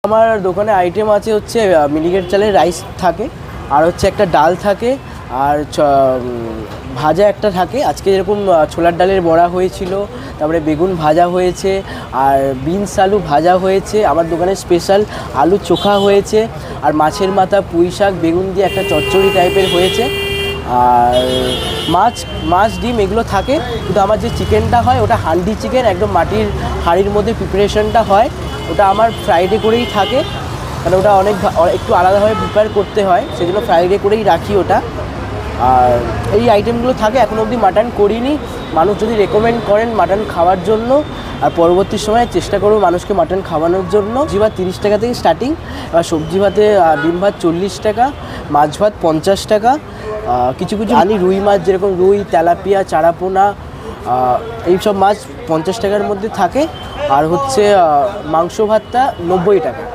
আমার দোকানে আইটেম আছে হচ্ছে মিনিকেট চালের রাইস থাকে, আর হচ্ছে একটা ডাল থাকে, আর ভাজা একটা থাকে। আজকে যেরকম ছোলার ডালের বড়া হয়েছিল, তারপরে বেগুন ভাজা হয়েছে, আর বিনস আলু ভাজা হয়েছে। আমার দোকানে স্পেশাল আলু চোখা হয়েছে, আর মাছের মাথা পুঁই শাক বেগুন দিয়ে একটা চচ্চড়ি টাইপের হয়েছে। আর মাছ ডিম এগুলো থাকে। কিন্তু আমার যে চিকেনটা হয় ওটা হান্ডি চিকেন, একদম মাটির হাঁড়ির মধ্যে প্রিপারেশনটা হয়। ওটা আমার ফ্রাইডে করেই থাকে, কারণ ওটা একটু আলাদাভাবে প্রিপেয়ার করতে হয়, সেজন্য ফ্রাইডে করেই রাখি ওটা। আর এই আইটেমগুলো থাকে। এখনও অবধি মাটন করিনি। মানুষ যদি রেকমেন্ড করেন মাটন খাওয়ার জন্য, আর পরবর্তী সময়ে চেষ্টা করব মানুষকে মাটন খাওয়ানোর জন্য। সবজি ভাত 30 টাকা থেকে স্টার্টিং, এবার সবজি ভাতে ডিম ভাত 40 টাকা, মাছ ভাত 50 টাকা। কিছু আনি রুই মাছ, যেরকম রুই, তেলাপিয়া, চারাপোনা, এইসব মাছ 50 টাকার মধ্যে থাকে। আর হচ্ছে মাংস ভাতটা 90 টাকা।